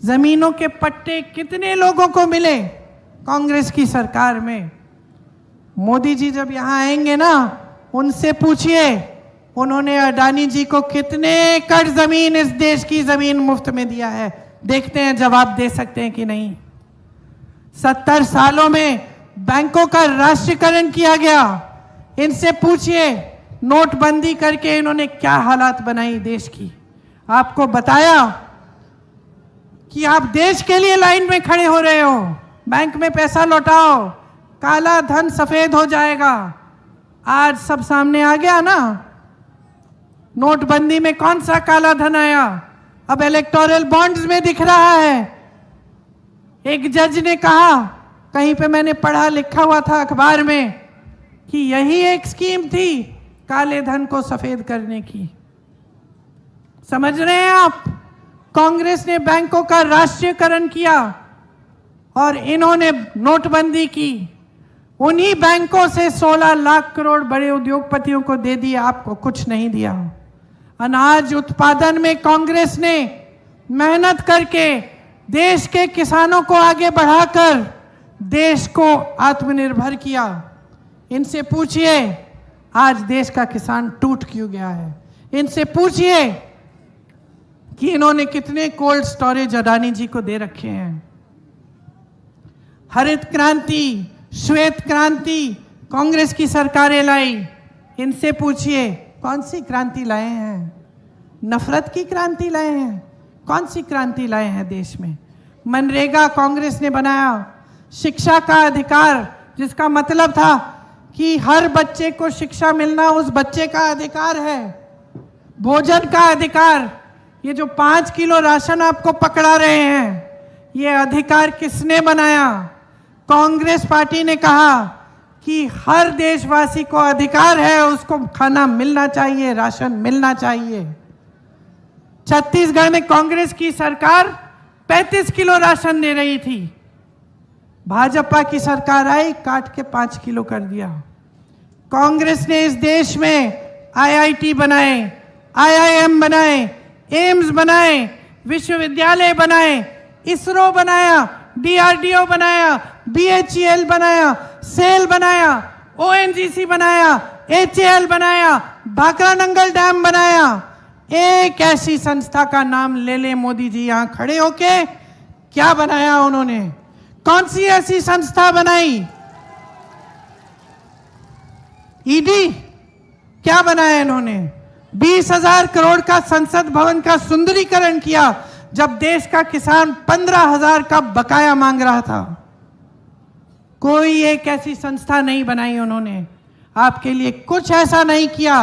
जमीनों के पट्टे कितने लोगों को मिले कांग्रेस की सरकार में? मोदी जी जब यहां आएंगे ना, उनसे पूछिए उन्होंने अडानी जी को कितने एकड़ जमीन, इस देश की जमीन मुफ्त में दिया है। देखते हैं जवाब दे सकते हैं कि नहीं। 70 सालों में बैंकों का राष्ट्रीयकरण किया गया। इनसे पूछिए नोटबंदी करके इन्होंने क्या हालात बनाई देश की। आपको बताया कि आप देश के लिए लाइन में खड़े हो रहे हो, बैंक में पैसा लौटाओ, काला धन सफेद हो जाएगा। आज सब सामने आ गया ना। नोटबंदी में कौन सा काला धन आया? अब इलेक्टोरल बॉन्ड्स में दिख रहा है। एक जज ने कहा, कहीं पे मैंने पढ़ा, लिखा हुआ था अखबार में, कि यही एक स्कीम थी काले धन को सफेद करने की। समझ रहे हैं आप? कांग्रेस ने बैंकों का राष्ट्रीयकरण किया और इन्होंने नोटबंदी की। उन्हीं बैंकों से 16 लाख करोड़ बड़े उद्योगपतियों को दे दिया, आपको कुछ नहीं दिया। अनाज उत्पादन में कांग्रेस ने मेहनत करके देश के किसानों को आगे बढ़ाकर देश को आत्मनिर्भर किया। इनसे पूछिए आज देश का किसान टूट क्यों गया है। इनसे पूछिए कि इन्होंने कितने कोल्ड स्टोरेज अडानी जी को दे रखे हैं। हरित क्रांति, श्वेत क्रांति कांग्रेस की सरकारें लाई। इनसे पूछिए कौन सी क्रांति लाए हैं? नफरत की क्रांति लाए हैं? कौन सी क्रांति लाए हैं देश में? मनरेगा कांग्रेस ने बनाया, शिक्षा का अधिकार, जिसका मतलब था कि हर बच्चे को शिक्षा मिलना उस बच्चे का अधिकार है। भोजन का अधिकार, ये जो 5 किलो राशन आपको पकड़ा रहे हैं, ये अधिकार किसने बनाया? कांग्रेस पार्टी ने कहा कि हर देशवासी को अधिकार है, उसको खाना मिलना चाहिए, राशन मिलना चाहिए। छत्तीसगढ़ में कांग्रेस की सरकार 35 किलो राशन दे रही थी। भाजपा की सरकार आई, काट के 5 किलो कर दिया। कांग्रेस ने इस देश में आईआईटी बनाए, आईआईएम बनाए, एम्स बनाए, विश्वविद्यालय बनाए, इसरो बनाया, डीआरडीओ बनाया, बीएचईएल बनाया, सेल बनाया, ओएनजीसी बनाया, एचएएल बनाया, भाखरा नंगल डैम बनाया। एक ऐसी संस्था का नाम ले ले मोदी जी यहां खड़े होके, क्या बनाया उन्होंने? कौन सी ऐसी संस्था बनाई? ईडी क्या बनाया इन्होंने? 20,000 करोड़ का संसद भवन का सुंदरीकरण किया, जब देश का किसान 15,000 का बकाया मांग रहा था। कोई एक ऐसी संस्था नहीं बनाई उन्होंने। आपके लिए कुछ ऐसा नहीं किया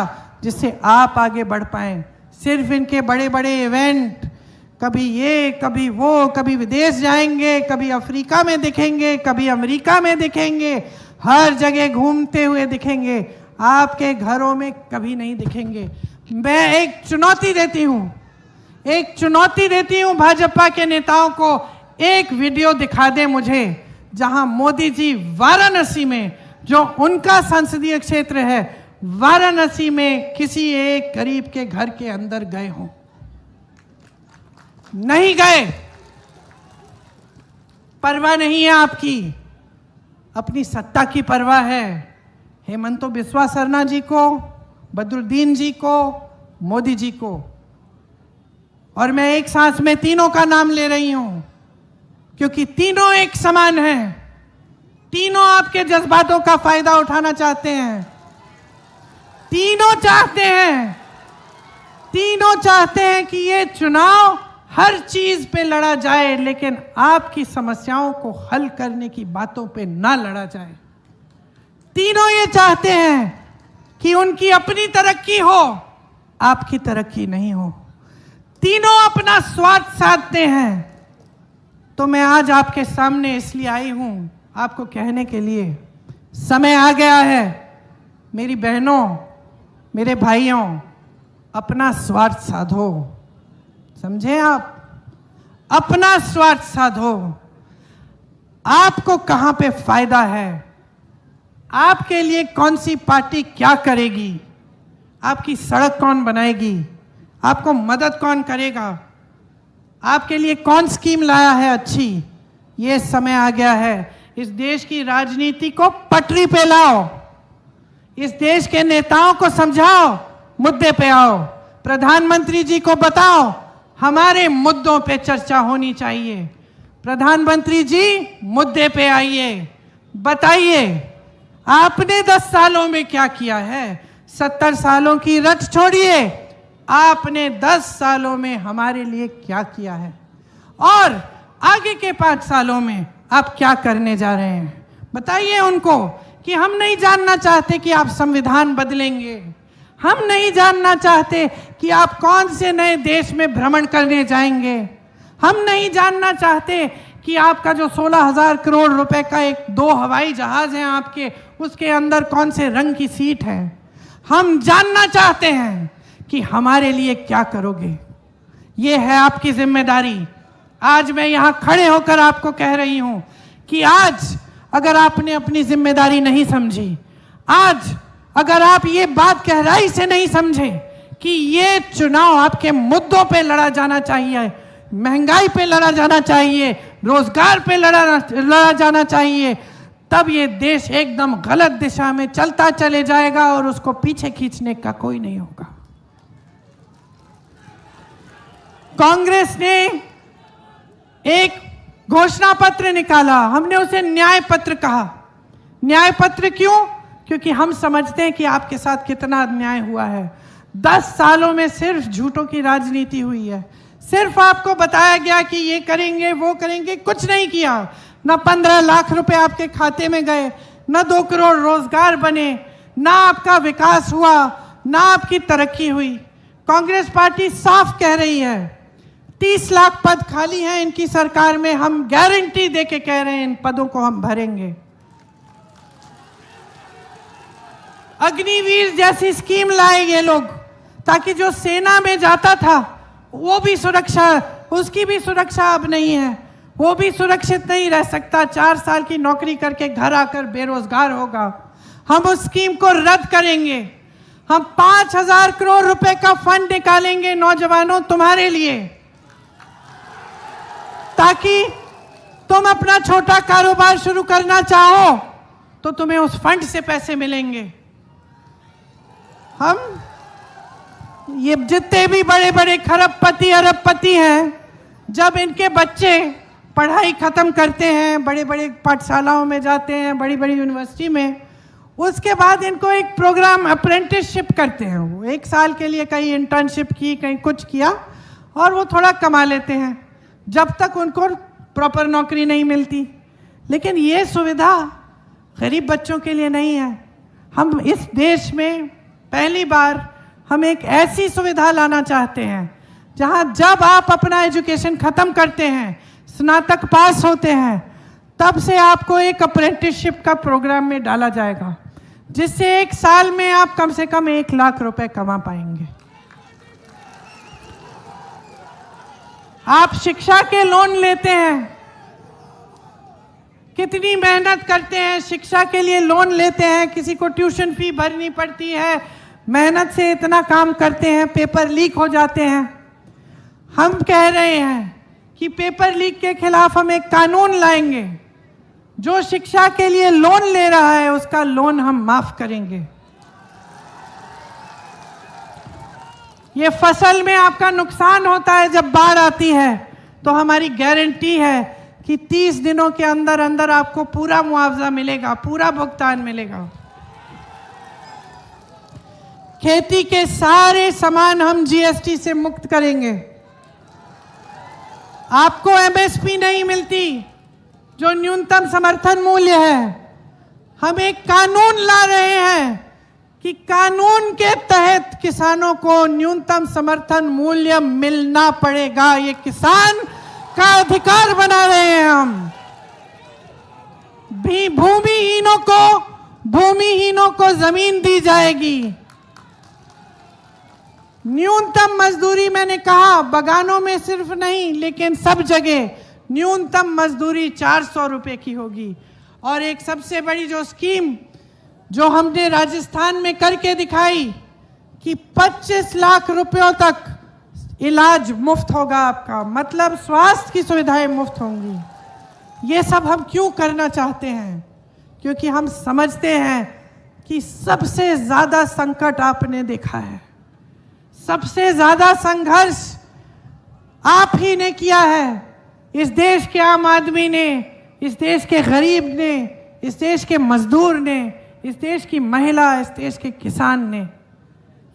जिससे आप आगे बढ़ पाए। सिर्फ इनके बड़े बड़े इवेंट, कभी ये कभी वो, कभी विदेश जाएंगे, कभी अफ्रीका में दिखेंगे, कभी अमेरिका में दिखेंगे, हर जगह घूमते हुए दिखेंगे, आपके घरों में कभी नहीं दिखेंगे। मैं एक चुनौती देती हूं भाजपा के नेताओं को, एक वीडियो दिखा दे मुझे जहां मोदी जी वाराणसी में, जो उनका संसदीय क्षेत्र है, वाराणसी में किसी एक गरीब के घर के अंदर गए हों। नहीं गए। परवाह नहीं है आपकी, अपनी सत्ता की परवाह है। हेमंत बिस्वा सरना जी को, बदरुद्दीन जी को, मोदी जी को, और मैं एक सांस में तीनों का नाम ले रही हूं क्योंकि तीनों एक समान हैं। तीनों आपके जज्बातों का फायदा उठाना चाहते हैं। तीनों चाहते हैं कि ये चुनाव हर चीज पे लड़ा जाए, लेकिन आपकी समस्याओं को हल करने की बातों पे ना लड़ा जाए। तीनों ये चाहते हैं कि उनकी अपनी तरक्की हो, आपकी तरक्की नहीं हो। तीनों अपना स्वार्थ साधते हैं। तो मैं आज आपके सामने इसलिए आई हूं, आपको कहने के लिए समय आ गया है, मेरी बहनों, मेरे भाइयों, अपना स्वार्थ साधो। समझे आप? अपना स्वार्थ साधो। आपको कहां पे फायदा है, आपके लिए कौन सी पार्टी क्या करेगी, आपकी सड़क कौन बनाएगी, आपको मदद कौन करेगा, आपके लिए कौन स्कीम लाया है अच्छी, ये समय आ गया है। इस देश की राजनीति को पटरी पे लाओ, इस देश के नेताओं को समझाओ, मुद्दे पे आओ। प्रधानमंत्री जी को बताओ हमारे मुद्दों पे चर्चा होनी चाहिए। प्रधानमंत्री जी मुद्दे पे आइए, बताइए आपने 10 सालों में क्या किया है। 70 सालों की रट छोड़िए, आपने 10 सालों में हमारे लिए क्या किया है और आगे के 5 सालों में आप क्या करने जा रहे हैं। बताइए उनको कि हम नहीं जानना चाहते कि आप संविधान बदलेंगे, हम नहीं जानना चाहते कि आप कौन से नए देश में भ्रमण करने जाएंगे, हम नहीं जानना चाहते कि आपका जो 16,000 करोड़ रुपए का 2 हवाई जहाज है आपके, उसके अंदर कौन से रंग की सीट है। हम जानना चाहते हैं कि हमारे लिए क्या करोगे। ये है आपकी जिम्मेदारी। आज मैं यहां खड़े होकर आपको कह रही हूं कि आज अगर आपने अपनी जिम्मेदारी नहीं समझी, आज अगर आप ये बात गहराई से नहीं समझे कि ये चुनाव आपके मुद्दों पे लड़ा जाना चाहिए, महंगाई पे लड़ा जाना चाहिए, रोजगार पे लड़ा जाना चाहिए, तब ये देश एकदम गलत दिशा में चलता चले जाएगा और उसको पीछे खींचने का कोई नहीं होगा। कांग्रेस ने एक घोषणा पत्र निकाला, हमने उसे न्याय पत्र कहा। न्याय पत्र क्यों? क्योंकि हम समझते हैं कि आपके साथ कितना अन्याय हुआ है। 10 सालों में सिर्फ झूठों की राजनीति हुई है, सिर्फ आपको बताया गया कि ये करेंगे वो करेंगे, कुछ नहीं किया। ना 15 लाख रुपए आपके खाते में गए, ना 2 करोड़ रोजगार बने, ना आपका विकास हुआ, ना आपकी तरक्की हुई। कांग्रेस पार्टी साफ कह रही है 30 लाख पद खाली हैं इनकी सरकार में, हम गारंटी देके कह रहे हैं इन पदों को हम भरेंगे। अग्निवीर जैसी स्कीम लाए ये लोग, ताकि जो सेना में जाता था वो भी सुरक्षा, उसकी भी सुरक्षा अब नहीं है, वो भी सुरक्षित नहीं रह सकता। 4 साल की नौकरी करके घर आकर बेरोजगार होगा। हम उस स्कीम को रद्द करेंगे। हम 5,000 करोड़ रुपए का फंड निकालेंगे नौजवानों तुम्हारे लिए, ताकि तुम अपना छोटा कारोबार शुरू करना चाहो तो तुम्हें उस फंड से पैसे मिलेंगे। हम ये जितने भी बड़े बड़े खरबपति अरबपति हैं, जब इनके बच्चे पढ़ाई खत्म करते हैं, बड़े बड़े पाठशालाओं में जाते हैं, बड़ी बड़ी यूनिवर्सिटी में, उसके बाद इनको एक प्रोग्राम अप्रेंटिसशिप करते हैं। वो 1 साल के लिए कहीं इंटर्नशिप की, कहीं कुछ किया और वो थोड़ा कमा लेते हैं, जब तक उनको प्रॉपर नौकरी नहीं मिलती। लेकिन ये सुविधा गरीब बच्चों के लिए नहीं है। हम इस देश में पहली बार हम एक ऐसी सुविधा लाना चाहते हैं जहां जब आप अपना एजुकेशन खत्म करते हैं, स्नातक पास होते हैं, तब से आपको एक अप्रेंटिसशिप का प्रोग्राम में डाला जाएगा, जिससे 1 साल में आप कम से कम 1 लाख रुपए कमा पाएंगे। आप शिक्षा के लोन लेते हैं, कितनी मेहनत करते हैं, शिक्षा के लिए लोन लेते हैं, किसी को ट्यूशन फी भरनी पड़ती है, मेहनत से इतना काम करते हैं, पेपर लीक हो जाते हैं। हम कह रहे हैं कि पेपर लीक के खिलाफ हम एक कानून लाएंगे, जो शिक्षा के लिए लोन ले रहा है उसका लोन हम माफ करेंगे। ये फसल में आपका नुकसान होता है जब बाढ़ आती है, तो हमारी गारंटी है कि 30 दिनों के अंदर अंदर आपको पूरा मुआवजा मिलेगा, पूरा भुगतान मिलेगा। खेती के सारे सामान हम जीएसटी से मुक्त करेंगे। आपको एमएसपी नहीं मिलती, जो न्यूनतम समर्थन मूल्य है। हम एक कानून ला रहे हैं कि कानून के तहत किसानों को न्यूनतम समर्थन मूल्य मिलना पड़ेगा। ये किसान का अधिकार बना रहे हैं हम। भूमिहीनों को जमीन दी जाएगी। न्यूनतम मजदूरी, मैंने कहा बगानों में सिर्फ नहीं लेकिन सब जगह न्यूनतम मजदूरी 400 रुपए की होगी। और एक सबसे बड़ी जो स्कीम जो हमने राजस्थान में करके दिखाई कि 25 लाख रुपयों तक इलाज मुफ्त होगा आपका, मतलब स्वास्थ्य की सुविधाएं मुफ्त होंगी। ये सब हम क्यों करना चाहते हैं? क्योंकि हम समझते हैं कि सबसे ज्यादा संकट आपने देखा है, सबसे ज्यादा संघर्ष आप ही ने किया है। इस देश के आम आदमी ने, इस देश के गरीब ने, इस देश के मजदूर ने, इस देश की महिला, इस देश के किसान ने।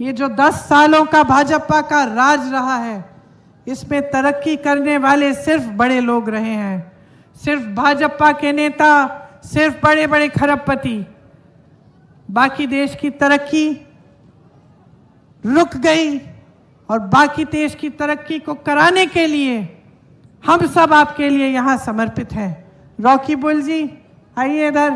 ये जो 10 सालों का भाजपा का राज रहा है, इसमें तरक्की करने वाले सिर्फ बड़े लोग रहे हैं, सिर्फ भाजपा के नेता, सिर्फ बड़े बड़े खरबपति। बाकी देश की तरक्की रुक गई और बाकी देश की तरक्की को कराने के लिए हम सब आपके लिए यहाँ समर्पित हैं। रॉकी बुल जी आइए इधर।